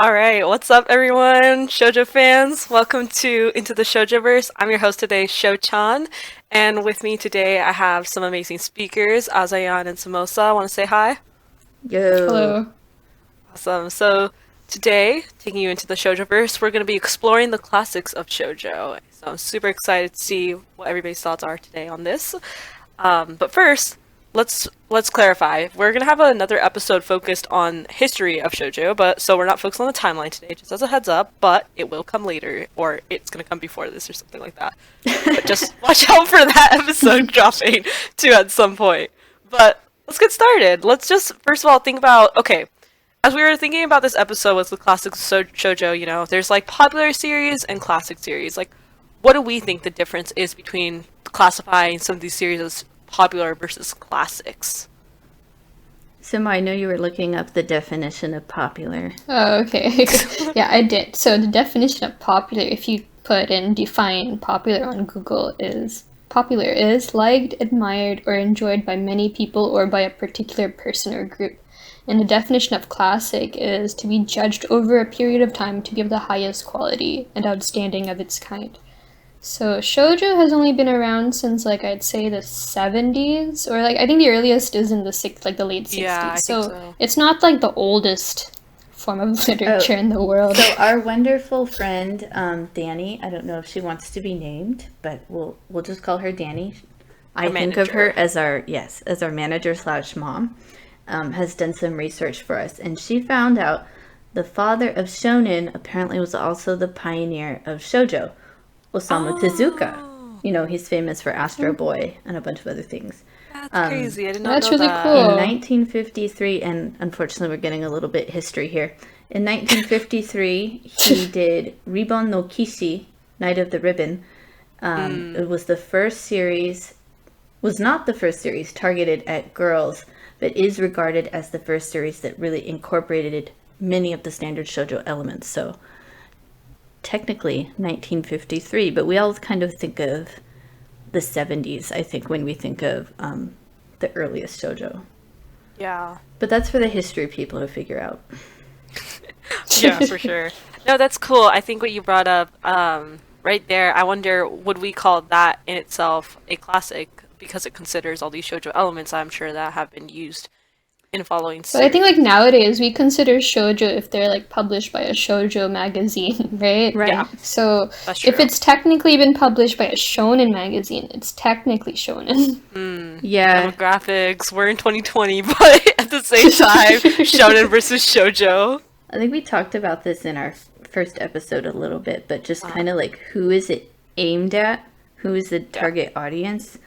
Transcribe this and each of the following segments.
All right, what's up, everyone? Shoujo fans, welcome to Into the Shoujo-Verse. I'm your host today, Sho-chan, and with me today I have some amazing speakers, Azayan and Summosa. I want to say hi. Yo. Hello. Awesome. So today, taking you into the Shoujo-Verse, we're going to be exploring the classics of shoujo. So I'm super excited to see what everybody's thoughts are today on this. But first, let's clarify. We're gonna have another episode focused on history of shoujo, but so we're not focused on the timeline today, just as a heads up. But it will come later, or it's gonna come before this, or something like that. But just watch out for that episode dropping too at some point. But let's get started. Let's just first of all think about as we were thinking about this episode with the classic shoujo, there's like popular series and classic series. Like, what do we think the difference is between classifying some of these series as popular versus classics? Simo, I know you were looking up the definition of popular. Oh, okay. Yeah, I did. So the definition of popular, if you put in define popular on Google, is popular is liked, admired, or enjoyed by many people or by a particular person or group. And the definition of classic is to be judged over a period of time to be of the highest quality and outstanding of its kind. So shoujo has only been around since I'd say the 70s, or I think the earliest is in the late 60s. Yeah, I think so so. it's not the oldest form of literature in the world. So our wonderful friend Danny, I don't know if she wants to be named, but we'll just call her Danny. I think of her as our manager / mom. Has done some research for us, and she found out the father of shonen apparently was also the pioneer of shoujo. Osamu Tezuka. You know, he's famous for Astro Boy and a bunch of other things. That's crazy. I did not That's know really that. cool. In 1953, and unfortunately we're getting a little bit history here. In 1953, he did Ribbon no Kishi, Night of the Ribbon. It was the first series, was not the first series targeted at girls, but is regarded as the first series that really incorporated many of the standard shoujo elements. So technically 1953, but we all kind of think of the 70s, I think, when we think of the earliest shoujo. Yeah. But that's for the history people to figure out. Yeah, for sure. No, that's cool. I think what you brought up right there, I wonder, would we call that in itself a classic because it considers all these shoujo elements, I'm sure, that have been used in following But I series. think nowadays we consider shoujo if they're published by a shoujo magazine, right? Right. Yeah. So That's if true. it's technically been published by a shonen magazine, it's technically shonen. Yeah. Demographics, we're in 2020, but at the same time, shonen versus shoujo. I think we talked about this in our first episode a little bit, but just kind of who is it aimed at? Who is the target audience?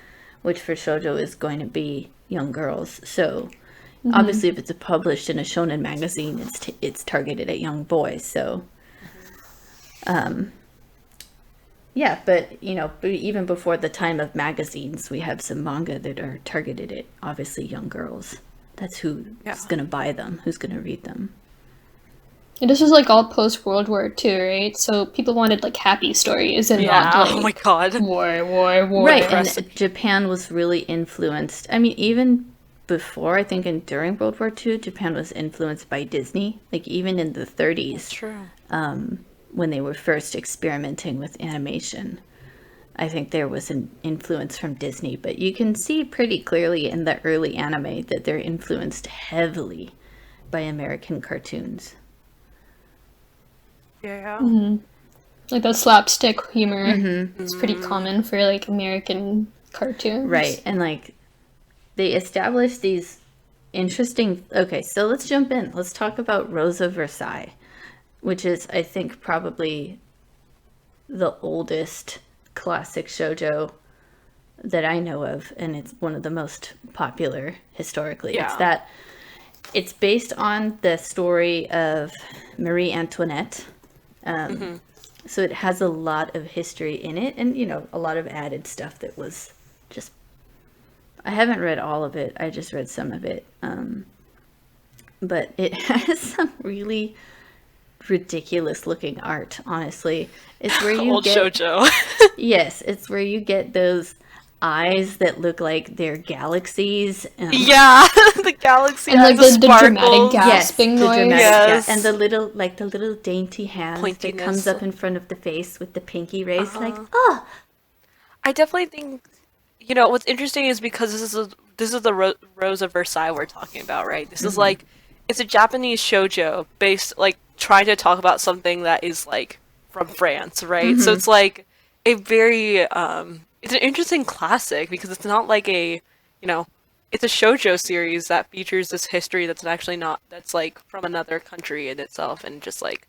Which for shoujo is going to be young girls. So obviously, if it's published in a shonen magazine, it's targeted at young boys. So, yeah, but even before the time of magazines, we have some manga that are targeted at obviously young girls. That's who's going to buy them, who's going to read them. And this was all post World War II, right? So people wanted happy stories and not Oh my god. war. Right, Depressing. and Japan was really influenced. I mean, even before, I think, and during World War II, Japan was influenced by Disney. Even in the 30s, True. when they were first experimenting with animation, I think there was an influence from Disney. But you can see pretty clearly in the early anime that they're influenced heavily by American cartoons. Yeah. That slapstick humor is pretty common for American cartoons. Right, and they established these interesting... Okay, so let's jump in. Let's talk about Rosa Versailles, which is, I think, probably the oldest classic shoujo that I know of, and it's one of the most popular historically. Yeah. It's based on the story of Marie Antoinette. So it has a lot of history in it, and a lot of added stuff that was just... I haven't read all of it. I just read some of it. But it has some really ridiculous looking art, honestly. It's where you Old get... shoujo. Yes, it's where you get those eyes that look like they're galaxies. Yeah, the galaxy And eyes, like the dramatic sparkles. gasping the noise. dramatic Yes. and the little dainty hand that comes Pointiness. up in front of the face with the pinky raised, like, Uh-huh. oh, I definitely think, what's interesting is because this is the Rosa Versailles we're talking about, right? This is like, it's a Japanese shoujo based, like, trying to talk about something that is like from France, right? So it's like a very it's an interesting classic because it's not like it's a shoujo series that features this history that's actually not, that's like from another country in itself, and just like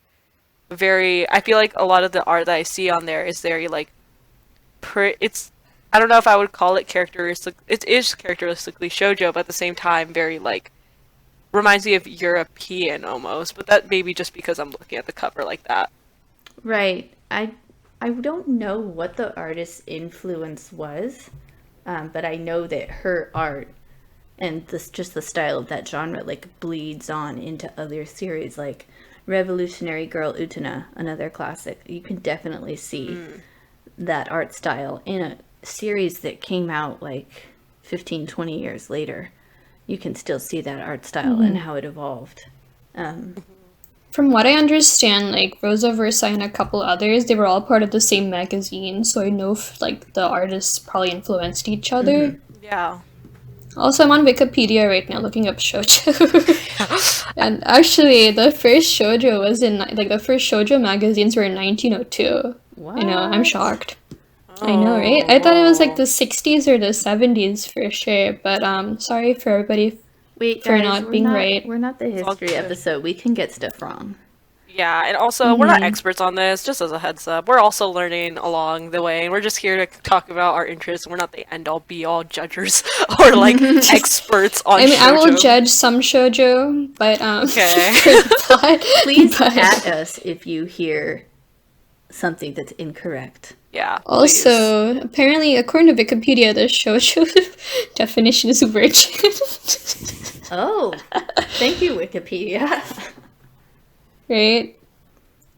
very, I feel like a lot of the art that I see on there is very like it's, I don't know if I would call it characteristic, it is characteristically shoujo, but at the same time very like reminds me of European almost, but that may be just because I'm looking at the cover like that. right. I don't know what the artist's influence was, but I know that her art and just the style of that genre like bleeds on into other series like Revolutionary Girl Utena, another classic. You can definitely see that art style in a series that came out like 15, 20 years later. You can still see that art style and how it evolved. From what I understand, like Rosa Versailles and a couple others, they were all part of the same magazine, so I know like the artists probably influenced each other. Yeah. Also, I'm on Wikipedia right now looking up shoujo. And actually, the first shoujo was in, like, the first shoujo magazines were in 1902. What? I know, I'm shocked. I know, right? I thought it was like the 60s or the 70s for sure, but sorry for everybody. Wait, For guys, not we're being not, right. We're not the all history good. episode. We can get stuff wrong. Yeah, and also we're not experts on this, just as a heads up. We're also learning along the way, and we're just here to talk about our interests. We're not the end-all be-all judgers or like experts on I mean, I will shoujo. judge some shoujo, but Okay. for the plot, Please but at us if you hear something that's incorrect. Yeah. please. also, apparently, according to Wikipedia, the shoujo definition is virgin. Oh, thank you, Wikipedia. Right?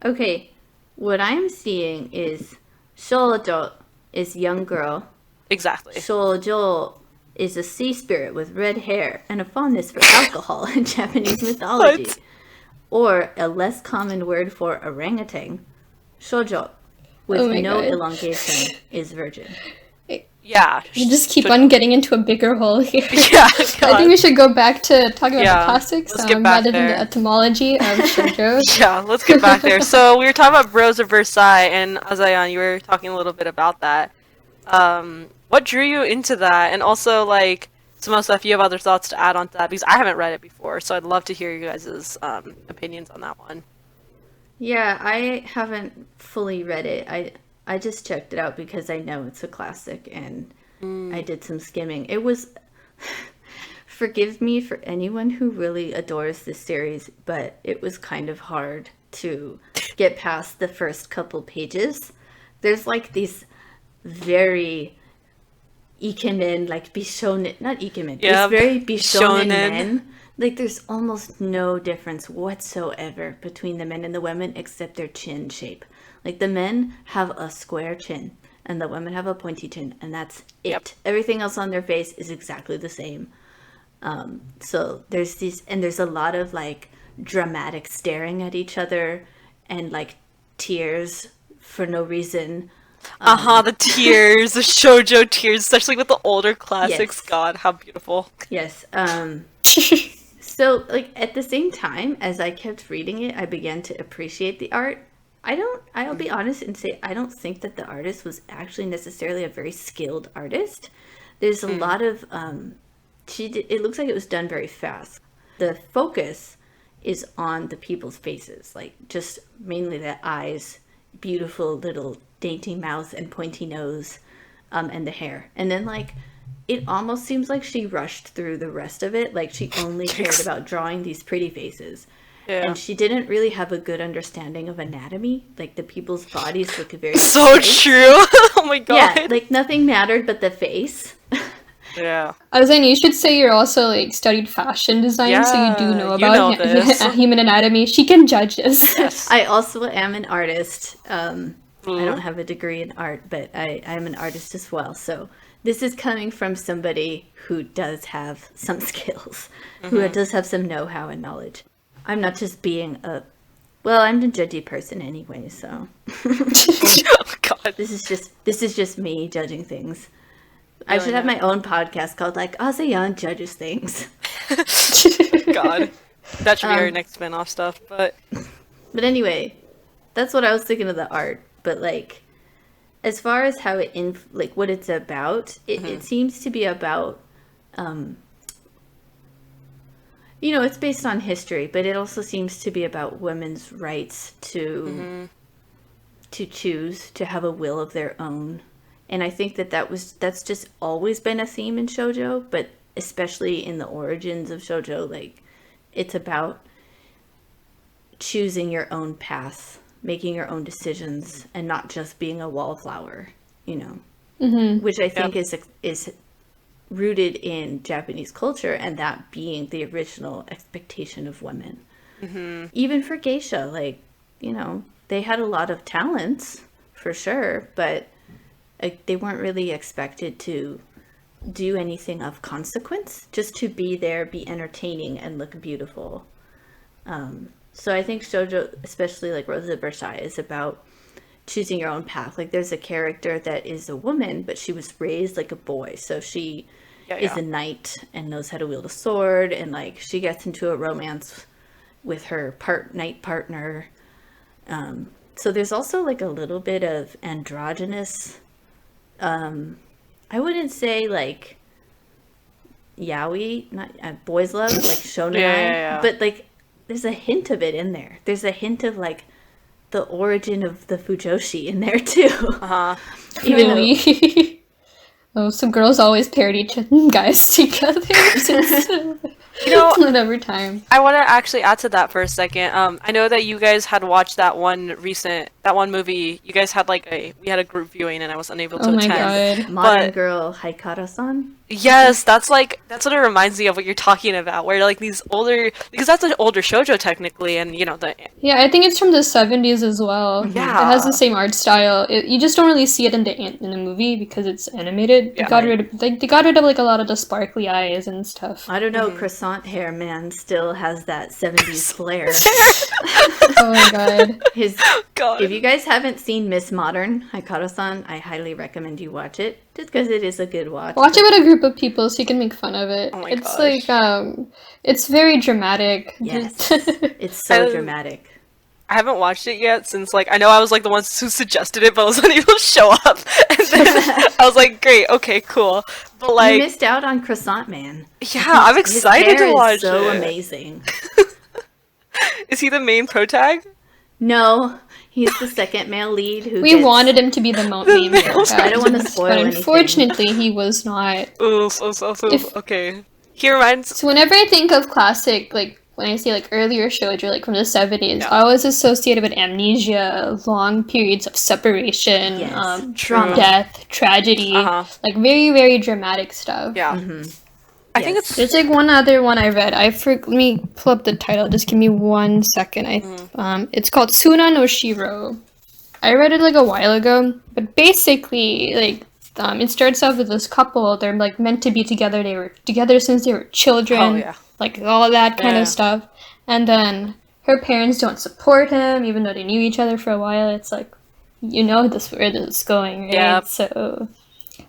Okay, what I'm seeing is shoujo is young girl. Exactly. Shoujo is a sea spirit with red hair and a fondness for alcohol in Japanese mythology. What? Or a less common word for orangutan, shoujo, with Oh my no God. elongation, is virgin. Yeah. You just keep on getting into a bigger hole here. Yeah. I think we should go back to talking about Yeah, the classics let's get back rather than the there. etymology of shoujo. Yeah, let's get back there. So we were talking about Rosa Versailles, and Azayan, you were talking a little bit about that. What drew you into that? And also, like, Summosa, if you have other thoughts to add on to that, because I haven't read it before, so I'd love to hear you guys' opinions on that one. Yeah, I haven't fully read it. I just checked it out because I know it's a classic and I did some skimming. It was forgive me for anyone who really adores this series, but it was kind of hard to get past the first couple pages. There's like these very ikemen, like bishonen, not ikemen, Yeah, these very bishonen shonen. men. Like there's almost no difference whatsoever between the men and the women except their chin shape. Like the men have a square chin and the women have a pointy chin, and that's it. Yep. Everything else on their face is exactly the same. So there's these, and there's a lot of like dramatic staring at each other and like tears for no reason. The tears, the shoujo tears, especially with the older classics. Yes. God, how beautiful. Yes. So like at the same time as I kept reading it, I began to appreciate the art. I'll be honest and say I don't think that the artist was actually necessarily a very skilled artist. There's a lot of it looks like it was done very fast. The focus is on the people's faces, like just mainly the eyes, beautiful little dainty mouth and pointy nose, and the hair. And then like it almost seems like she rushed through the rest of it, like she only cared about drawing these pretty faces. Yeah. And she didn't really have a good understanding of anatomy. Like the people's bodies look very So straight. true. Oh my god. Yeah, like nothing mattered but the face. Yeah. Azayan, you should say you're also like studied fashion design, so you do Yeah, know you about know this. human anatomy. She can judge this. Yes. I also am an artist. I don't have a degree in art, but I'm an artist as well. So this is coming from somebody who does have some skills, who does have some know-how and knowledge. I'm not just being I'm a judgy person anyway, so. Oh God. This is just me judging things. I should have my own podcast called like Azayan judges things. God. That should be our next spin-off stuff, but anyway, that's what I was thinking of the art. But like, as far as how it what it's about, it seems to be about, it's based on history, but it also seems to be about women's rights to choose, to have a will of their own. And I think that's just always been a theme in shoujo, but especially in the origins of shoujo, like, it's about choosing your own path, making your own decisions, and not just being a wallflower, which I think is rooted in Japanese culture, and that being the original expectation of women. Even for geisha, like, they had a lot of talents for sure, but they weren't really expected to do anything of consequence, just to be there, be entertaining, and look beautiful. So I think shoujo, especially like Rosa Versailles, is about choosing your own path. Like, there's a character that is a woman, but she was raised like a boy, so she is a knight and knows how to wield a sword, and like she gets into a romance with her knight partner. So there's also like a little bit of androgynous, I wouldn't say like yaoi, not boys love, like shonen, but like there's a hint of it in there. There's a hint of like the origin of the fujoshi in there too. Even though some girls always paired each guys together since whatever time. I want to actually add to that for a second. I know that you guys had watched that one movie. You guys had we had a group viewing, and I was unable to attend. God. Modern Girl Haikara-san. Yes, that's what it reminds me of, what you're talking about, where like these older, because that's an older shoujo technically, and Yeah, I think it's from the 70s as well. Yeah, it has the same art style. You just don't really see it in the movie because it's animated. They got rid of like a lot of the sparkly eyes and stuff. I don't know, croissant hair man still has that 70s flair. Oh my god. If you guys haven't seen Miss Modern Haikara-san, I highly recommend you watch it, just because it is a good watch. Watch it with a group of people so you can make fun of it. Oh my it's gosh. Like it's very dramatic. Yes. It's so dramatic. I haven't watched it yet since I know I was the one who suggested it, but I was unable to show up. And then I was like, great, okay, cool. But you missed out on Croissant Man. Yeah, I'm excited to watch it. So amazing. Is he the main protag? No, he's the second male lead We wanted him to be the main protag. I don't want to spoil anything. But unfortunately, he was not. Okay. He reminds. So whenever I think of classic, when I say earlier shoujo, from the 70s, I always associate it with amnesia, long periods of separation, death, tragedy, very, very dramatic stuff. Yeah. I think it's... There's one other one I read. Let me pull up the title. Just give me 1 second. It's called Suna no Shiro. I read it a while ago, but basically, it starts off with this couple. They're meant to be together. They were together since they were children. Oh, yeah. All that kind of stuff. And then her parents don't support him, even though they knew each other for a while. It's where this is going, right? Yeah. So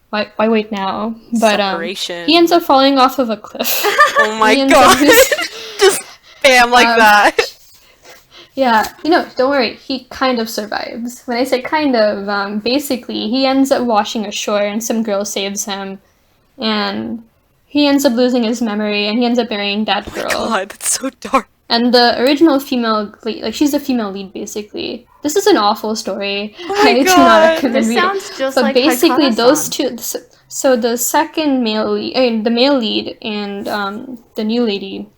why wait now? But separation. He ends up falling off of a cliff. Oh my god! Just bam that. Yeah, don't worry. He kind of survives. When I say kind of, basically, he ends up washing ashore, and some girl saves him, and he ends up losing his memory, and he ends up marrying that girl. Oh my god, that's so dark. And the original female lead, she's the female lead, basically. This is an awful story. Oh my god, this sounds just but basically, those two. So the second male lead, the male lead, and the new lady,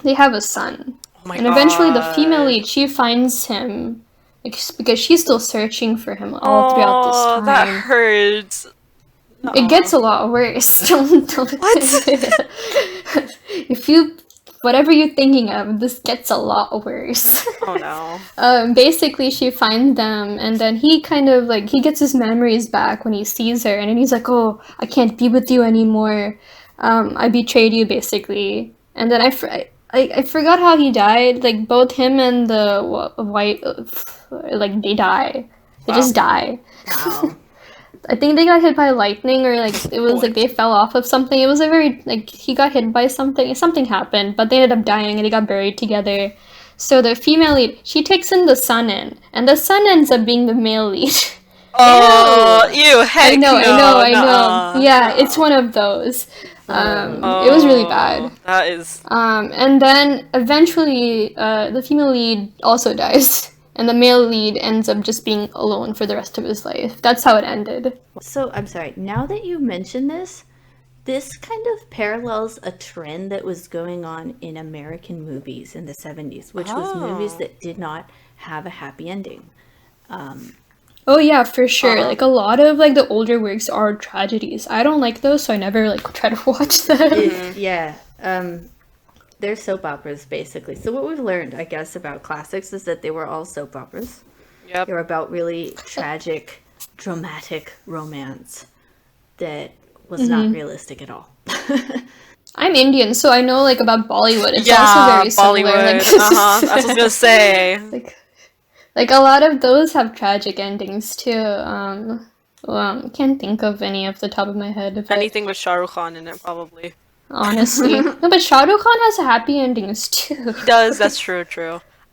they have a son. Oh my and god. Eventually, the female lead, she finds him, because she's still searching for him all throughout this time. Oh, that hurts. It gets a lot worse. Don't What? If you whatever you're thinking of, this gets a lot worse. Oh no. Basically, she finds them, and then he kind of like he gets his memories back when he sees her, and then he's like, "Oh, I can't be with you anymore. I betrayed you, basically." And then I forgot how he died. Like both him and the white, like they die. They Wow. just die. Wow. I think they got hit by lightning, or like it was like they fell off of something. It was a very like he got hit by something. Something happened, but they ended up dying and they got buried together. So the female lead, she takes in the son in, and the son ends up being the male lead. Oh, ew, heck I know. nuh-uh. Yeah, it's one of those. It was really bad. That is. And then eventually, the female lead also dies, and the male lead ends up just being alone for the rest of his life. That's how it ended. So, I'm sorry, now that you mention this kind of parallels a trend that was going on in American movies in the 70s, which was movies that did not have a happy ending. Oh yeah, for sure. Like a lot of like the older works are tragedies. I don't like those, so I never like try to watch them. Yeah, they're soap operas, basically. So what we've learned, I guess, about classics is that they were all soap operas. Yep. They were about really tragic, dramatic romance that was not realistic at all. I'm Indian, so I know like about Bollywood. It's Yeah, also very similar. Bollywood. Like, That's what I was gonna say. like a lot of those have tragic endings too. Can't think of any off the top of my head. But Anything with Shah Rukh Khan in it, probably. honestly, no, but Shah Rukh Khan has happy endings too. Does, that's true.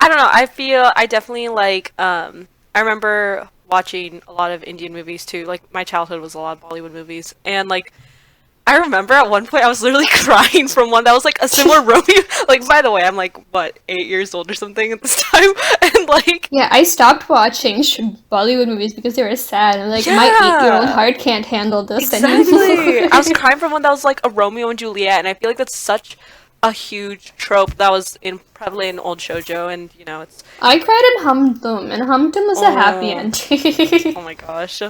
I don't know, I definitely like, I remember watching a lot of Indian movies too. Like, my childhood was a lot of Bollywood movies, and like, I remember at one point I was literally crying from one that was like a similar Romeo. Like, by the way, I'm like, what, 8 years old or something at this time? And like, Yeah, I stopped watching Bollywood movies because they were sad. I'm like, my 8-year-old heart can't handle this exactly. anymore. I was crying from one that was like a Romeo and Juliet, and I feel like that's such a huge trope that was prevalent in old shoujo, and you know, it's, I cried in Humdum, and Humdum was a happy ending. oh my gosh.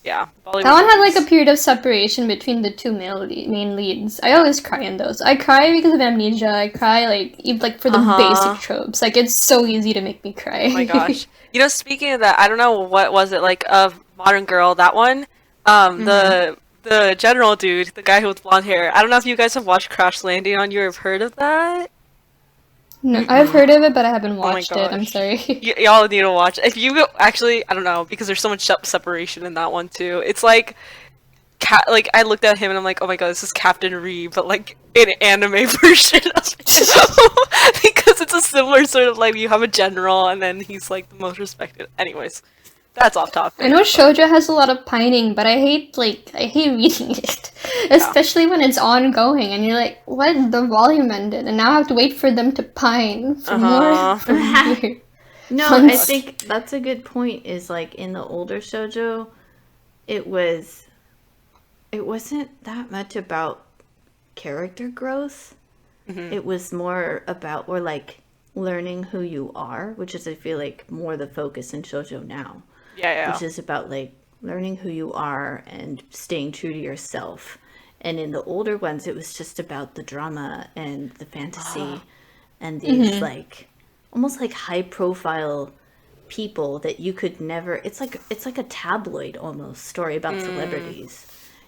Yeah, Bollywood That one had like movies. a period of separation between the two main leads. I always cry in those. I cry because of amnesia. I cry like for the basic tropes. Like it's so easy to make me cry. Oh my gosh. You know, speaking of that, I don't know what was it like of Modern Girl, that one. The general dude, the guy with blonde hair. I don't know if you guys have watched Crash Landing on You or have heard of that. No, I've heard of it, but I haven't my watched it. I'm gosh. sorry. Y'all need to watch. If you actually, I don't know, because there's so much separation in that one too. It's like, like I looked at him and I'm like, oh my god, this is Captain Ree, but like an anime version of it. Because it's a similar sort of like, you have a general and then he's like the most respected. Anyways, that's off topic. I know shoujo has a lot of pining, but I hate reading it, especially when it's ongoing and you're like, what? The volume ended, and now I have to wait for them to pine for more from here. No, I Months. think that's a good point, is like in the older shoujo, it wasn't that much about character growth. It was more about, or like learning who you are, which is, I feel like, more the focus in shoujo now. Yeah. Which is about like learning who you are and staying true to yourself. And in the older ones, it was just about the drama and the fantasy and these like almost like high profile people that you could never, it's like a tabloid almost story about celebrities.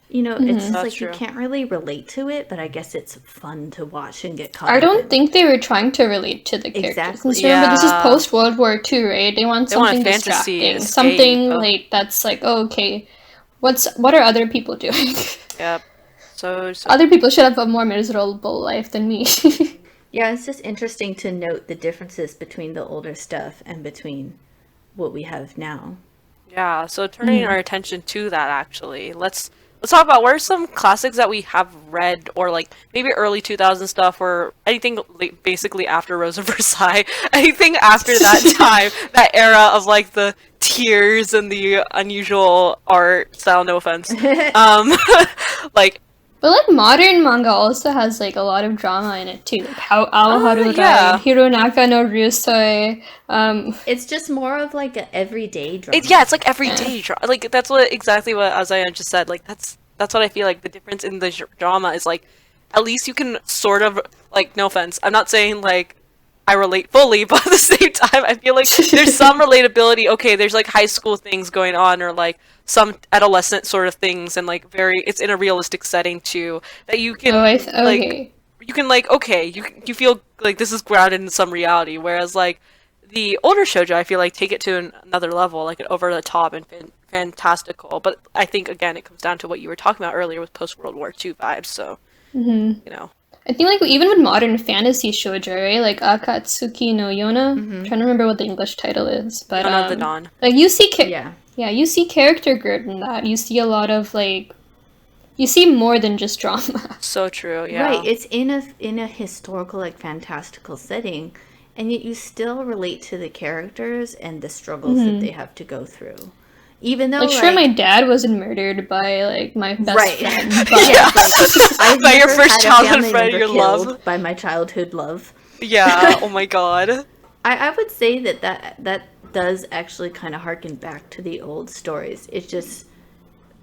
You know, it's just That's like true. you can't really relate to it, but I guess it's fun to watch and get caught I up don't in. think they were trying to relate to the characters. Exactly. Since remember, this is Yeah. post World War II, right? They want They want a something fantasy distracting, escape. something like that's like, oh, okay, what are other people doing? Yep. So Other people should have a more miserable life than me. Yeah, it's just interesting to note the differences between the older stuff and between what we have now. yeah, so turning our attention to that, actually, let's talk about what are some classics that we have read, or like maybe early 2000 stuff, or anything like, basically after Rosa Versailles, anything after that time, that era of like the tears and the unusual art style. No offense. Like, But like modern manga also has like a lot of drama in it too, like how Aoharu yeah. died, Hironaka no Ryusui. It's just more of like an everyday drama. it's like everyday like that's exactly what Azayan just said. Like that's what I feel like the difference in the drama is, like at least you can sort of like, no offense, I'm not saying like I relate fully, but at the same time, I feel like there's some relatability. Okay, there's like high school things going on, or like some adolescent sort of things, and like it's in a realistic setting too, that you can like okay. you can like okay, you feel like this is grounded in some reality, whereas like the older shoujo, I feel like take it to another level, like an over the top and fantastical. But I think again, it comes down to what you were talking about earlier with post World War II vibes. So you know, I think like even with modern fantasy shoujo, right? Like Akatsuki no Yona. I'm trying to remember what the English title is, but Dawn of the Dawn. like you see, Yeah. you see character growth in that. You see a lot of like, you see more than just drama. So true. Yeah. Right. It's in a historical, like, fantastical setting, and yet you still relate to the characters and the struggles that they have to go through. Even though, Like, sure, my dad wasn't murdered by like my best Right. friend, but yeah, I've By your never first had a childhood family friend member you killed love. by my childhood love. Yeah. Oh my god. I would say that does actually kind of harken back to the old stories. It just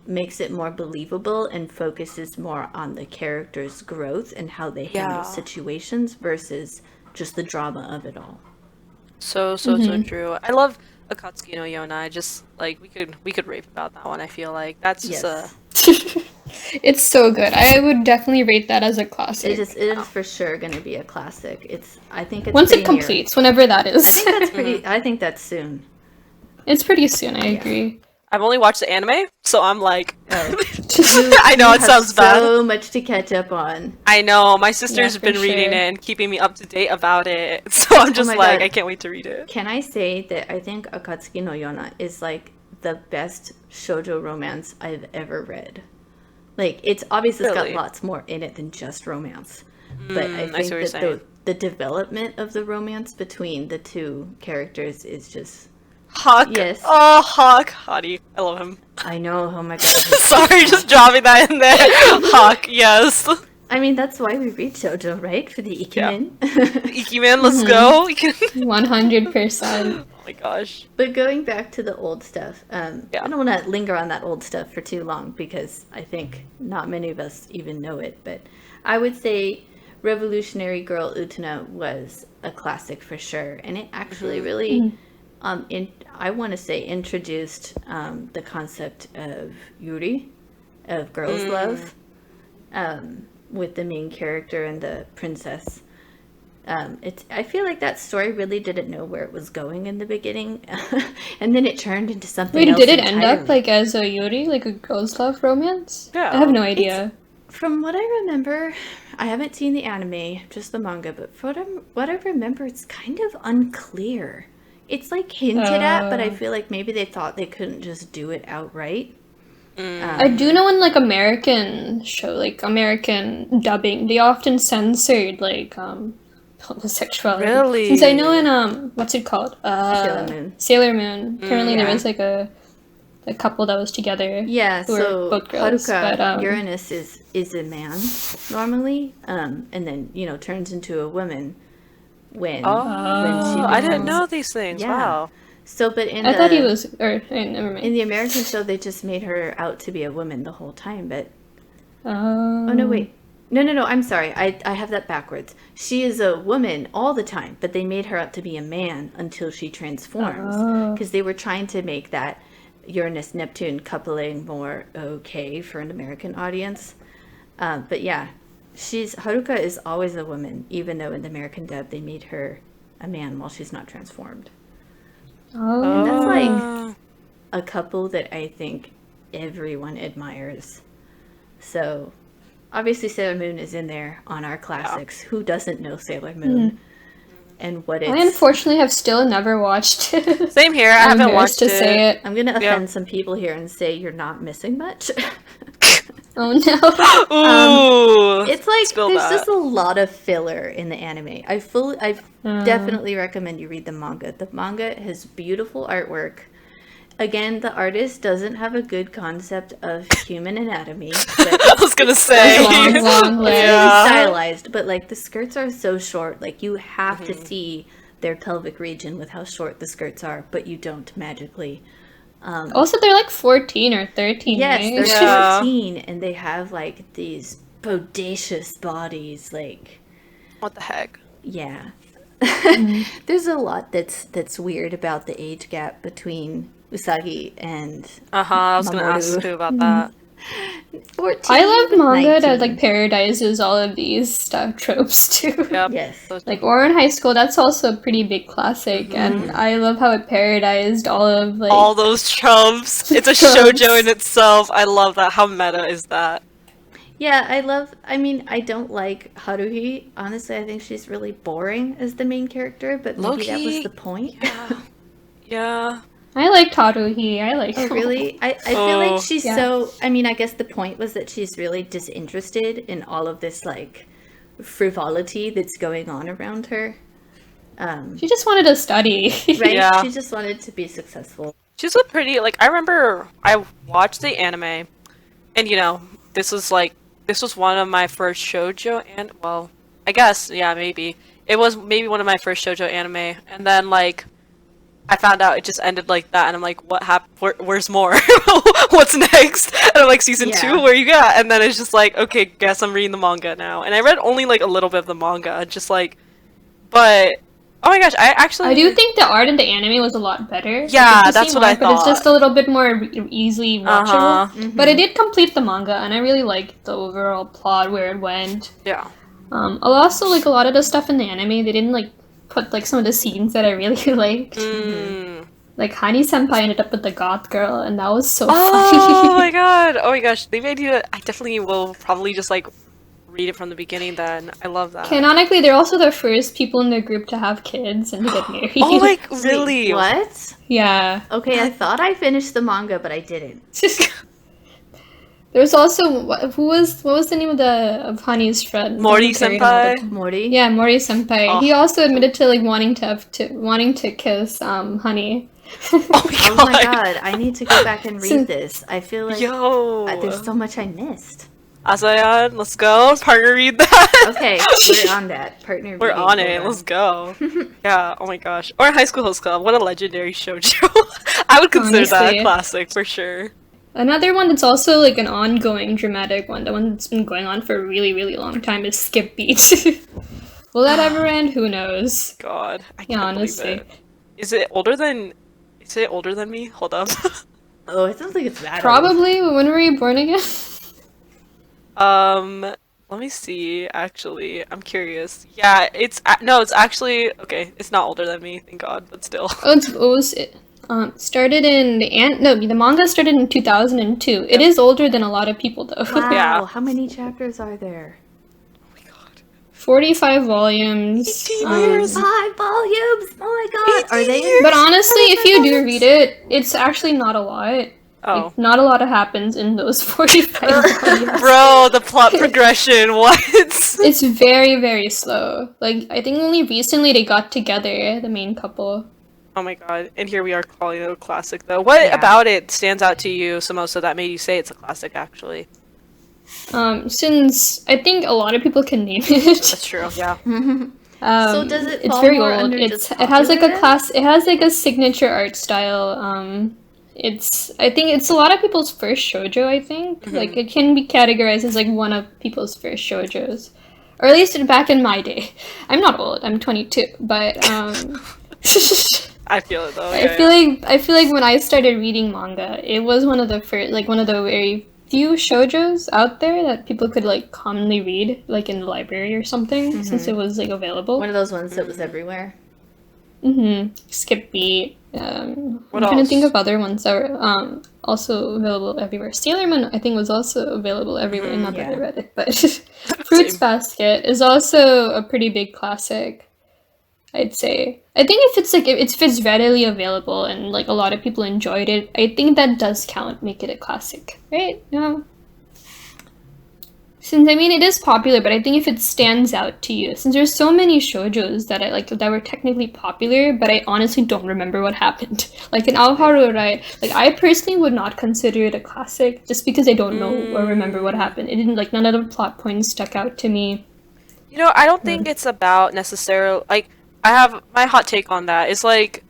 makes it more believable and focuses more on the characters' growth and how they handle situations versus just the drama of it all. So true. I love Akatsuki no Yona. I just like we could rave about that one. I feel like that's just Yes. it's so good. I would definitely rate that as a classic. It is for sure going to be a classic. I think it's Once it pretty near. completes, whenever that is. I think that's pretty. I think that's soon. It's pretty soon, I agree. I've only watched the anime, so I'm like, Oh. I know You it have sounds bad. so much to catch up on. I know my sister's Yeah, for been reading sure. it and keeping me up to date about it, so I'm just my like, God. I can't wait to read it. Can I say that I think Akatsuki no Yona is like the best shoujo romance I've ever read. Like, it's obviously it's got Really? lots more in it than just romance. But I I think see what you're that saying. the development of the romance between the two characters is just Hawk. Yes. Oh, Hawk. Hottie. I love him. I know, oh my god. Sorry, just dropping that in there. Hawk. Yes. I mean, that's why we read shoujo, right? For the Ikemen. Ikiman, let's go. 100%. Oh my gosh. But going back to the old stuff, Yeah. I don't want to linger on that old stuff for too long because I think not many of us even know it. But I would say Revolutionary Girl Utena was a classic for sure, and it actually really, I want to say, introduced the concept of Yuri, of girls' love, with the main character and the princess. I feel like that story really didn't know where it was going in the beginning, and then it turned into something Wait, else did it end up entirely. like as a Yuri, like a girls' love romance? Yeah. I have no idea. From what I remember, I haven't seen the anime, just the manga, but from what I remember, it's kind of unclear. It's like hinted at, but I feel like maybe they thought they couldn't just do it outright. I do know in like American show, like American dubbing, they often censored like homosexuality. Really? Since I know in what's it called? Sailor Moon. Sailor Moon. Apparently there yeah. was like a couple that was together. Yeah, who were so both girls, Haruka but, Uranus is a man normally, and then turns into a woman when she I didn't becomes- know these things. Yeah. Wow. So, but in I thought he was, or never mind. in the American show, they just made her out to be a woman the whole time. But Oh oh no, wait, no, I'm sorry, I have that backwards. She is a woman all the time, but they made her out to be a man until she transforms because they were trying to make that Uranus Neptune coupling more okay for an American audience. But yeah, Haruka is always a woman, even though in the American dub they made her a man while she's not transformed. And that's like a couple that I think everyone admires. So obviously Sailor Moon is in there on our classics. Who doesn't know Sailor Moon? And what I it's... unfortunately have still never watched it. Same here. I I'm haven't embarrassed watched to it. say it. I'm going to offend some people here and say you're not missing much. Oh no. Ooh. It's like Spill there's that. just a lot of filler in the anime. I definitely recommend you read the manga. The manga has beautiful artwork. Again, the artist doesn't have a good concept of human anatomy. But I was gonna say. long it's legs. Yeah. really stylized, but like the skirts are so short, like you have to see their pelvic region with how short the skirts are, but you don't magically. Also, they're like 14 or 13, Yes, right? they're Yeah. 14 and they have like these bodacious bodies, like What the heck? Yeah. There's a lot that's weird about the age gap between Usagi and I was gonna ask Mamoru. you about that. 14, I love manga that 19. like parodises all of these stuff tropes too. Yep. Yes. So Like Ouran High School, that's also a pretty big classic, and I love how it parodized all of like all those tropes. It's a Tropes. shoujo in itself. I love that. How meta is that? Yeah, I mean, I don't like Haruhi. Honestly, I think she's really boring as the main character, but maybe that was Low-key, the point. Yeah. I liked Haruhi. I like Oh, really? I feel like she's Yeah. so... I mean, I guess the point was that she's really disinterested in all of this, like, frivolity that's going on around her. She just wanted to study. Right? Yeah. She just wanted to be successful. She's a pretty, like, I remember I watched the anime, and, you know, this was one of my first shoujo, and, well, I guess, yeah, maybe. It was maybe one of my first shoujo anime, and then, like, I found out it just ended like that, and I'm like, what happened? Where's more? What's next? And I'm like, season Yeah. 2, where you got? And then it's just like, okay, guess I'm reading the manga now. And I read only like a little bit of the manga, just like, but oh my gosh, I do think the art in the anime was a lot better. Yeah, It's the that's same what I art, but it's just thought. a little bit more easily watchable. Uh-huh. But I did complete the manga, and I really liked the overall plot where it went. Yeah. Also, like a lot of the stuff in the anime, they didn't like put like some of the scenes that I really liked. Mm. Like Hani Senpai ended up with the goth girl, and that was so Oh funny. my god! Oh my gosh, they made you. I definitely will probably just like read it from the beginning. Then I love that. Canonically, they're also the first people in the group to have kids and to get married. Oh, like really? Wait, what? Yeah. Okay, I thought I finished the manga, but I didn't. There's also what was the name of Hani's friend? Morty Who carried on all the- senpai. Morty? Yeah, Mori Senpai. Oh. He also admitted to like wanting to kiss Honey. Oh my Oh god! my god, I need to go back and read So- this. I feel like Yo, there's so much I missed. Azayan, let's go. Partner read that. Okay, we're on that. Partner We're reading, on it. hold Let's go. Yeah. Oh my gosh. Or High School Host Club. What a legendary shoujo. I would consider that a Honestly. classic for sure. Another one that's also like an ongoing dramatic one, the one that's been going on for a really, really long time is Skip Beat. Will that ever end? Who knows? God, I Yeah, can't believe honestly. it. Is it older than? Is it older than me? Hold up. Oh, it sounds like it's that old. Probably. When were you born again? Let me see. Actually, I'm curious. Yeah, no, it's actually okay. It's not older than me, thank God. But still. Oh, what was it? Started in the manga started in 2002. It is older than a lot of people though. Wow, Yeah. how many chapters are there? Oh my God. 45 volumes. 18 years. 5 volumes! Oh my god! Are they? But honestly, if you do read it, it's actually not a lot. Oh, Like, not a lot happens in those 45 volumes. bro, the plot progression. What? It's very, very slow. Like, I think only recently they got together, the main couple. Oh my God. And here we are calling it a classic, though. What Yeah. about it stands out to you, Summosa, that made you say it's a classic? Actually, Since I think a lot of people can name it. that's true. Yeah. So does it It's fall very more old. under It just has like popular a class. It has like a signature art style. I think it's a lot of people's first shoujo. I think like it can be categorized as like one of people's first shoujos, or at least back in my day. I'm not old. I'm 22, but I feel it though. I feel like when I started reading manga, it was one of the first, like one of the very few shoujos out there that people could like commonly read, like in the library or something, since it was like available. One of those ones that was everywhere. Skip Beat. I'm What trying to think else? of other ones that were also available everywhere. Sailor Moon, I think, was also available everywhere. Not that I yeah. read it, but Fruits Same. Basket is also a pretty big classic. I'd say. I think if it's readily available and like a lot of people enjoyed it, I think that does count, make it a classic, right? No. Since I mean it is popular, but I think if it stands out to you, since there's so many shoujos that I like that were technically popular, but I honestly don't remember what happened. Like in Aoharu, right? Like I personally would not consider it a classic just because I don't know or remember what happened. It didn't like none of the plot points stuck out to me. You know, I don't think it's about necessarily like I have my hot take on that. It's like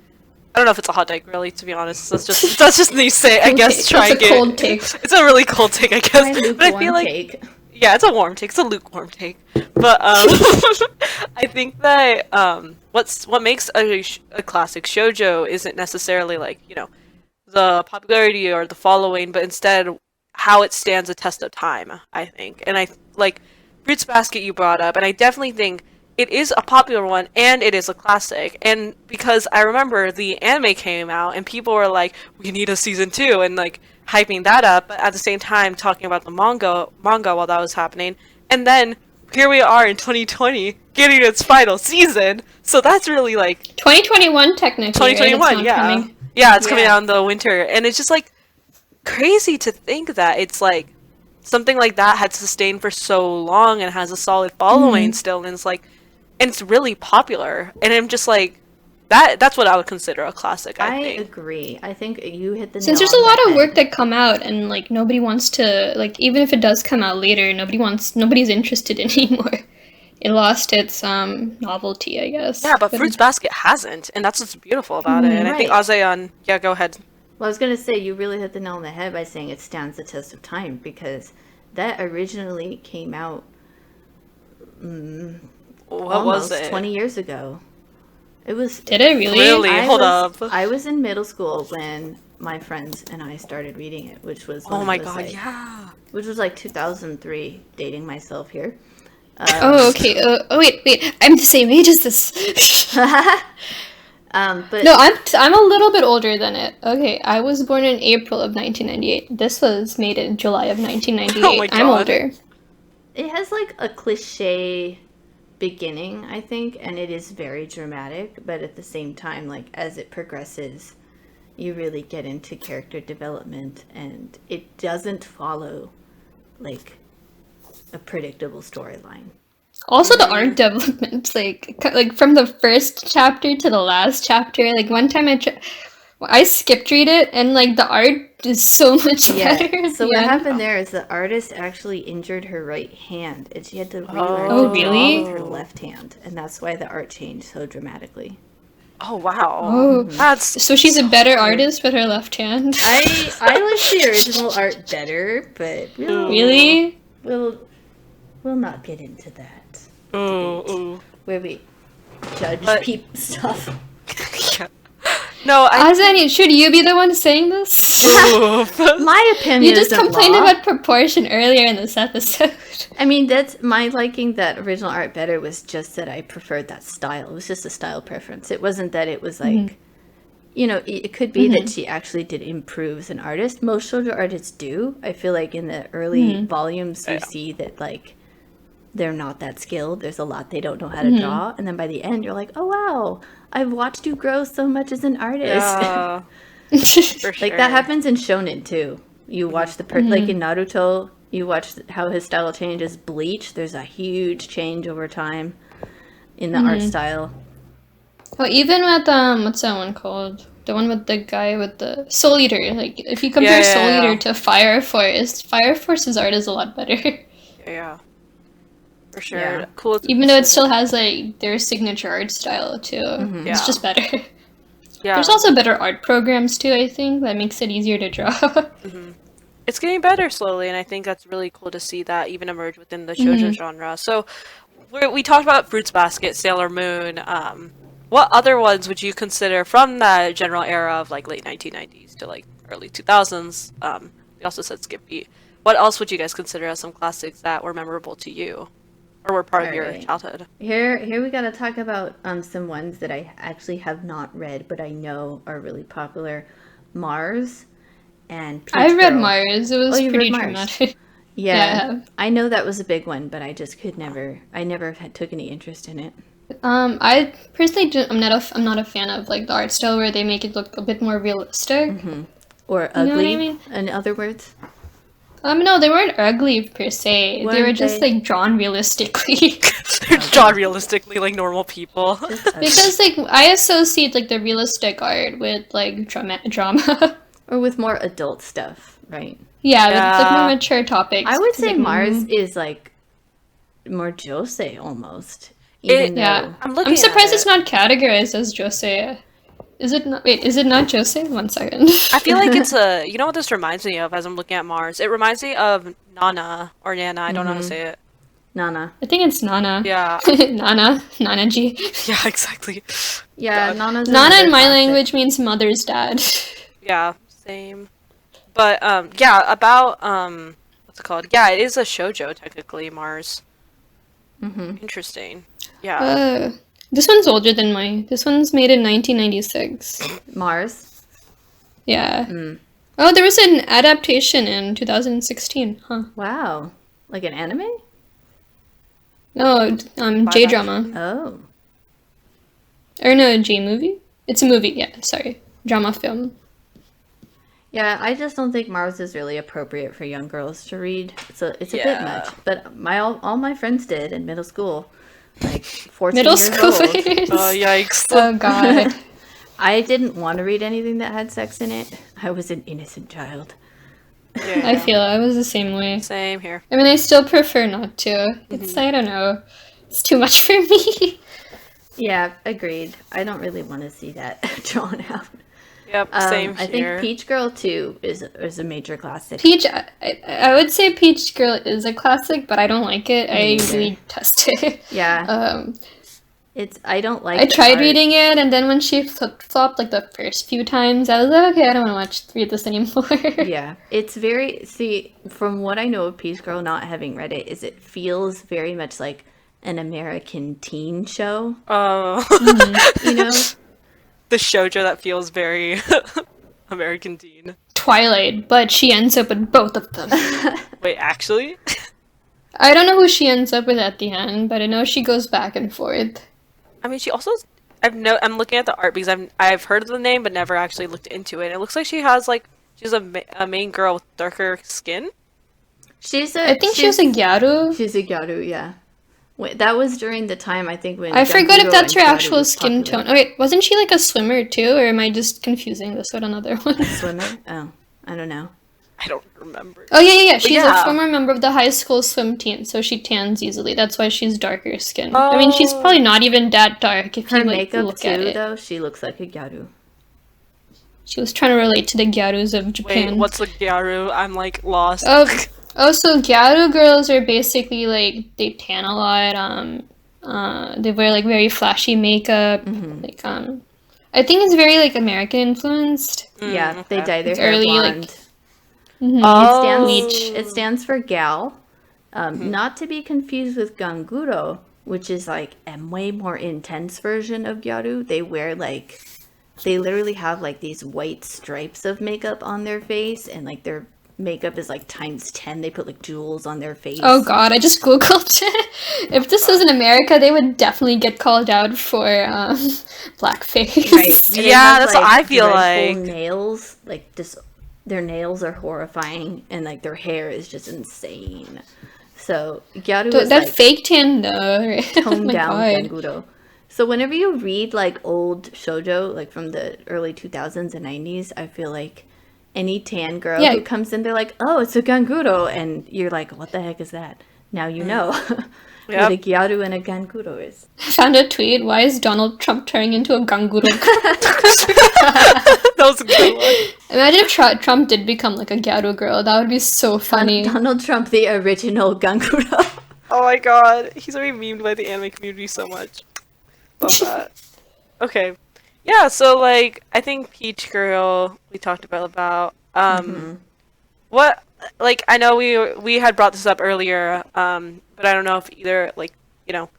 I don't know if it's a hot take really, to be honest. That's just me say I Cold guess take. trying It's a it. cold take. It's a really cold take, I My guess. But I feel lukewarm like take. Yeah, it's a warm take. It's a lukewarm take. But I think that what makes a classic shoujo isn't necessarily like, the popularity or the following, but instead how it stands a test of time, I think. And I like Fruits Basket you brought up, and I definitely think it is a popular one and it is a classic. And because I remember the anime came out and people were like, we need a season 2 and like hyping that up, but at the same time talking about the manga while that was happening. And then here we are in 2020 getting its final season. So that's really like 2021 technically. 2021, right? yeah. Coming. Yeah, it's coming out in the winter. And it's just like crazy to think that it's like something like that had sustained for so long and has a solid following still, and it's like, and it's really popular. And I'm just like, that's what I would consider a classic, I think. agree. I think you hit the Since nail there's a on lot the of head. work that come out, and like nobody wants to, like, even if it does come out later, nobody's interested anymore. It lost its novelty, I guess. Yeah, but Fruits Basket hasn't, and that's what's beautiful about it. And I think Right. Azayan, yeah, go ahead. Well, I was going to say, you really hit the nail on the head by saying it stands the test of time, because that originally came out What was almost it? 20 years ago. It was... Did it really? Really? Hold up. I was in middle school when my friends and I started reading it, which was... when Oh I my was, god, like- yeah. Which was like 2003, dating myself here. Oh, okay. Oh, wait. I'm the same age as this. But No, I'm a little bit older than it. Okay, I was born in April of 1998. This was made in July of 1998. Oh my I'm God. older. it has like a cliche beginning, I think, and it is very dramatic, but at the same time, like, as it progresses, you really get into character development, and it doesn't follow like a predictable storyline. Also, the art development, like from the first chapter to the last chapter. Like one time I skipped read it, and like the art is so much better. at So the what end. happened there is the artist actually injured her right hand, and she had to relearn Oh, to draw really? with her left hand, and that's why the art changed so dramatically. Oh, wow. Oh, That's so she's a better artist with her left hand. I like the original art better, but Really? we'll not get into that ooh. where we judge But- stuff. Yeah. No, Azani, should you be the one saying this? My opinion You just isn't complained law. about proportion earlier in this episode. I mean, that's my liking that original art better was just that I preferred that style. It was just a style preference. It wasn't that it was like, it could be that she actually did improve as an artist. Most shoujo artists do. I feel like in the early volumes, you see that like they're not that skilled. There's a lot they don't know how to draw, and then by the end, you're like, oh wow, I've watched you grow so much as an artist. yeah, for Like sure. that happens in shonen too. You watch the like in Naruto, you watch how his style changes. Bleach, there's a huge change over time in the art style. Well, even with what's that one called? The one with the guy with the Soul Eater. Like, if you compare Yeah. Soul Eater to Fire Force, Fire Force's art is a lot better. Yeah. For sure. Yeah. Cool. Even though it still has like their signature art style too. Yeah. It's just better. Yeah. There's also better art programs too, I think, that makes it easier to draw. It's getting better slowly, and I think that's really cool to see that even emerge within the shoujo genre. So, we talked about Fruits Basket, Sailor Moon. What other ones would you consider from that general era of like late 1990s to like early 2000s? We also said Skip Beat. What else would you guys consider as some classics that were memorable to you, or were part of your Alright. childhood? Here we gotta talk about some ones that I actually have not read, but I know are really popular. Mars and Peach I read Girl. Mars. It was Oh, you read pretty Mars. dramatic. Yeah, Yeah. I know that was a big one, but I just could never. I never took any interest in it. I personally I'm not a fan of like the art style where they make it look a bit more realistic. Or know what I ugly, mean? in other words. No, they weren't ugly per se. They were Weren't just they? like drawn realistically. They're drawn realistically like normal people. Because like I associate like the realistic art with like drama. Or with more adult stuff, right? Yeah, with like Yeah. more mature topics. I would 'Cause, say like, Mars is like more josei almost. Even Yeah, though I'm looking I'm surprised at it's it. not categorized as josei. Is it not? Wait, is it not Jose? 1 second. I feel like it's a. You know what this reminds me of as I'm looking at Mars? It reminds me of Nana or Nana. I don't know how to say it. Nana. I think it's Nana. Yeah. Nana G. Yeah, exactly. Yeah, God. Nana's Nana another in my classic. language means mother's dad. Yeah, same. But yeah, about what's it called? Yeah, it is a shoujo technically, Mars. Interesting. Yeah. This one's older than mine. This one's made in 1996. Mars. Yeah. Oh, there was an adaptation in 2016. Huh. Wow. Like an anime? No, J-drama. Oh. Or no, J-movie? It's a movie, yeah, sorry. Drama film. Yeah, I just don't think Mars is really appropriate for young girls to read. It's a bit Yeah. much. But all my friends did in middle school. Like 14 Middle years school. old. Oh, yikes. Oh god. I didn't want to read anything that had sex in it. I was an innocent child. Yeah. I feel I was the same way. Same here. I mean, I still prefer not to. It's, I don't know. It's too much for me. Yeah, agreed. I don't really want to see that drawn out. Yep, same I here. think Peach Girl 2 is a major classic. Peach, I would say Peach Girl is a classic, but I don't like it. I really detest it. Yeah. I don't like I the tried art. reading it, and then when she flopped like the first few times, I was like, okay, I don't want to read this anymore. Yeah, it's from what I know of Peach Girl, not having read it, is it feels very much like an American teen show. Oh. You know? The shoujo that feels very American teen. Twilight, but she ends up with both of them. Wait, actually? I don't know who she ends up with at the end, but I know she goes back and forth. I mean, she also. I'm looking at the art because I've heard of the name but never actually looked into it. It looks like she has she's a main girl with darker skin. I think she was a gyaru. She's a gyaru, yeah. Wait, that was during the time, I think, when I forgot if Ganguro that's her and gyaru actual was skin popular. tone. Oh wait, wasn't she like a swimmer too, or am I just confusing this with another one? Swimmer? Oh, I don't know. I don't remember. Oh yeah. She's yeah. a former member of the high school swim team, so she tans easily. That's why she's darker skinned. I mean, she's probably not even that dark if Her you like makeup, look at too, it. though, she looks like a gyaru. She was trying to relate to the gyarus of Wait, Japan. what's the gyaru? I'm lost. Oh, so gyaru girls are basically like they tan a lot. They wear like very flashy makeup. Like I think it's very like American influenced. Yeah, they okay. dye their It's hair early, blonde. Oh. It stands for gal, not to be confused with ganguro, which is like a way more intense version of gyaru. They literally have like these white stripes of makeup on their face, and like their makeup is like times 10. They put like jewels on their face. Oh god, I just googled it. If this was in America, they would definitely get called out for blackface. Right. And they Yeah, have, that's what I feel dreadful like. nails, like just their nails are horrifying, and like their hair is just insane. So gyaru is That like fake tan though. Oh toned my down god. ganguro. So whenever you read like old shoujo, like from the early 2000s and 90s, I feel like any tan girl Yeah. who comes in, they're like, "Oh, it's a ganguro," and you're like, "What the heck is that?" Now you know what a gyaru and a ganguro is. I found a tweet. Why is Donald Trump turning into a ganguro? That was a good one. Imagine if Trump did become like a gyaru girl. That would be so funny. Donald Trump, the original ganguro. Oh my god, he's already memed by the anime community so much. Love that. Okay. Yeah, so like I think Peach Girl we talked about what like I know we had brought this up earlier, but I don't know if either like, you know,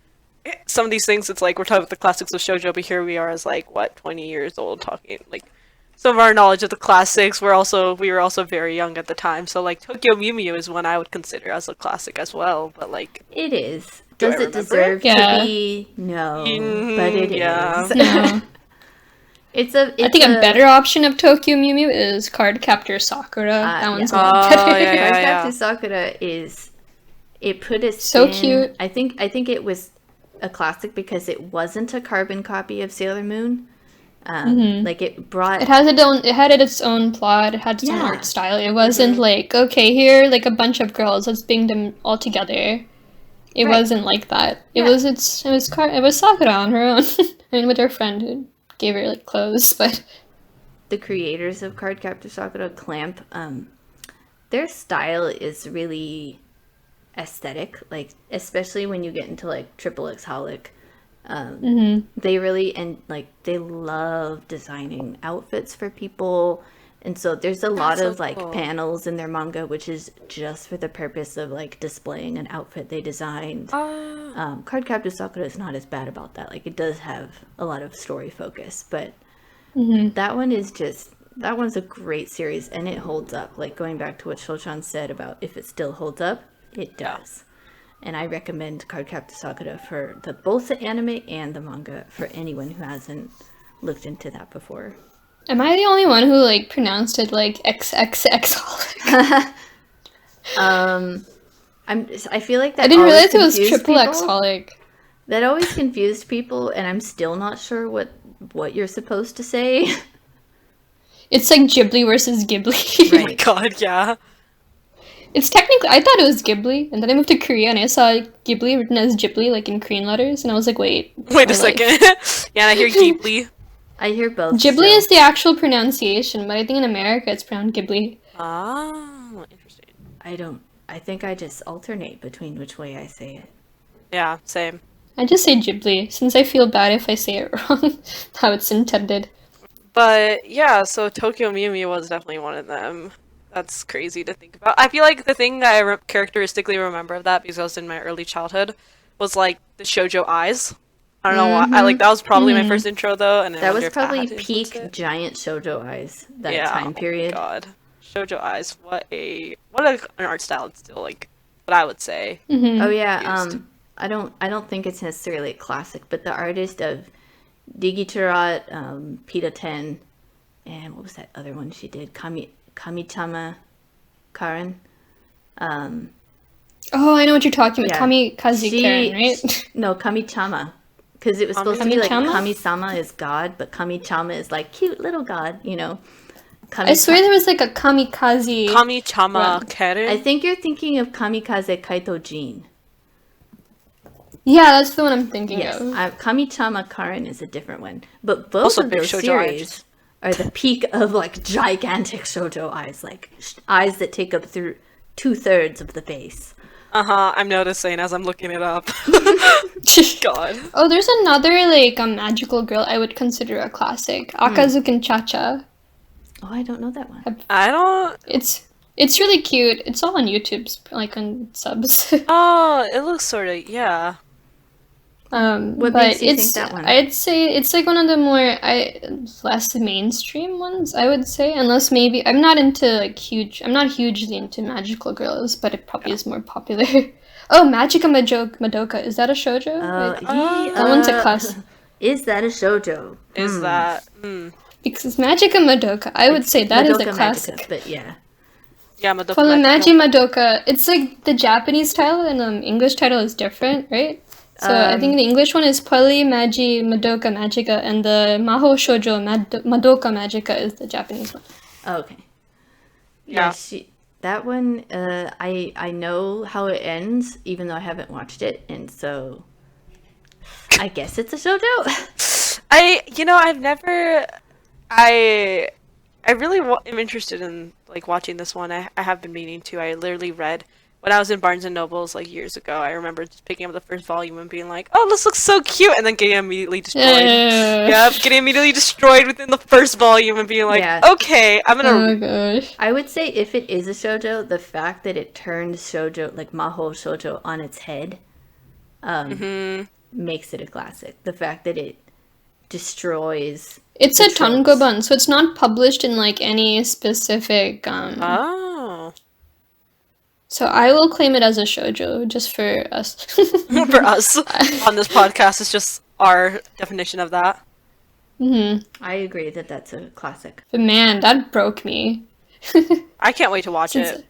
some of these things it's like we're talking about the classics of shoujo, but here we are as like 20 years old talking like some of our knowledge of the classics. We were also very young at the time, so like Tokyo Mew Mew is one I would consider as a classic as well, but like It is. Do I Does it remember deserve it? Yeah. to be? No, but it is. yeah. No. I I think a better option of Tokyo Mew Mew is Card Captor Sakura. That one's a lot Oh, better. yeah, yeah. Cardcaptor Sakura it put a So spin. cute. I think it was a classic because it wasn't a carbon copy of Sailor Moon. Like it brought It had its own plot, it had its own Yeah. art style. It wasn't like, okay, here like a bunch of girls, let's bring them all together. It Right. wasn't like that. It Yeah. was Sakura on her own. I mean with her friend who gave her like clothes, but The creators of Cardcaptor Sakura, Clamp, their style is really aesthetic, like especially when you get into like Triple X Holic. They really they love designing outfits for people, and so there's a lot so of like cool. panels in their manga which is just for the purpose of like displaying an outfit they designed. Cardcaptor Sakura is not as bad about that. Like it does have a lot of story focus, but that one's a great series and it holds up. Like going back to what Sho-chan said about if it still holds up, it does. And I recommend Cardcaptor Sakura for both the anime and the manga for anyone who hasn't looked into that before. am I the only one who like pronounced it like XXX? I feel like that I didn't always realize it was confused triple people. X-holic. That always confused people, and I'm still not sure what you're supposed to say. It's like Ghibli versus Ghibli. Oh my Right. god, yeah. It's technically, I thought it was Ghibli, and then I moved to Korea and I saw Ghibli written as Ghibli, like in Korean letters, and I was like, wait. Wait a my life. second. Yeah, and I hear Ghibli. I hear both. Ghibli still. is the actual pronunciation, but I think in America it's pronounced Ghibli. Oh, interesting. I think I just alternate between which way I say it. Yeah, same. I just say Ghibli, since I feel bad if I say it wrong, how it's intended. But yeah, so Tokyo Mew Mew was definitely one of them. That's crazy to think about. I feel like the thing I characteristically remember of that, because I was in my early childhood, was like the shoujo eyes. I don't know why. That was probably my first intro though, and I That wonder was if that probably had to influence peak it. giant shoujo eyes that Yeah, time oh my period. God, shoujo eyes. What an art style. It's still like what I would say. Oh yeah, used. I don't think it's necessarily a classic, but the artist of Digitarat, Pt1, and what was that other one she did? Kamichama Karen. Oh, I know what you're talking about. Yeah. Kamikaze She- Karen, right? No, Kamichama. Because it was supposed to be like Kami-chama? Kami-sama is God, but Kamichama is like cute little God, you know. I swear there was like a kamikaze. Kami-chama Run. Karen. I think you're thinking of Kamikaze Kaito Jin. Yeah, that's the one I'm thinking Yes, of. Kamichama Karen is a different one. But both Also of big those shoujo series are the peak of like gigantic shoujo eyes, like eyes that take up through 2/3 of the face. I'm noticing as I'm looking it up. God. Oh, there's another like a magical girl I would consider a classic. Akazukin Cha-cha. Oh, I don't know that one. I don't. It's really cute. It's all on YouTube, like on subs. Oh, it looks sort of, yeah. What but makes you it's think that one? I'd say it's like one of the more less mainstream ones, I would say. Unless maybe I'm not hugely into magical girls, but it probably is more popular. Oh, Magica Madoka. Is that a shoujo? That one's a class. Is that a shoujo? Is that. Because Magica Madoka, I would say that is a Madoka classic. Magica, but yeah. Yeah, Madoka Polymagi Magica. Madoka. It's like the Japanese title and English title is different, right? So I think the English one is Polymagi Madoka Magica, and the Maho Shoujo Madoka Magica is the Japanese one. Oh, okay. Yeah. That one, I know how it ends, even though I haven't watched it, and so I guess it's a shoujo. I've never. I really am interested in like watching this one. I have been meaning to. I literally read when I was in Barnes and Nobles like years ago. I remember just picking up the first volume and being like, "Oh, this looks so cute," and then getting immediately destroyed. Yep, getting immediately destroyed within the first volume and being like, Yeah. "Okay, I'm gonna." Oh gosh. I would say if it is a shoujo, the fact that it turns shoujo, like Maho Shoujo, on its head, makes it a classic. The fact that it destroys. It's a the tropes. tangoban, so it's not published in like any specific. Oh, So I will claim it as a shoujo just for us. for us on this podcast, it's just our definition of that. I agree that that's a classic. But man, that broke me. I can't wait to watch it.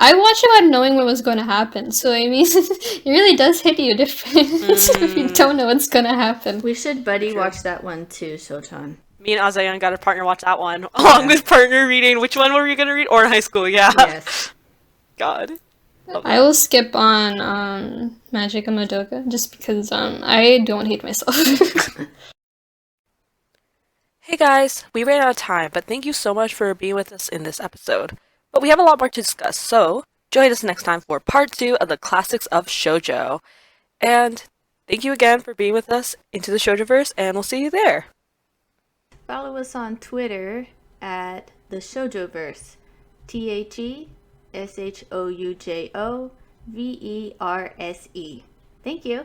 I watched it without knowing what was going to happen, so I mean, it really does hit you different if you don't know what's going to happen. We should buddy watch that one too, Sho-chan. Me and Azayan got a partner watch that one, along with partner reading. Which one were we gonna read? Or in high school, yeah. Yes. God. I will skip on Magica Madoka just because I don't hate myself. Hey guys, we ran out of time, but thank you so much for being with us in this episode. But we have a lot more to discuss, so join us next time for part 2 of the classics of shoujo. And thank you again for being with us into the Shoujoverse, and we'll see you there. Follow us on Twitter at the Shoujoverse. TheShoujoverse. Thank you.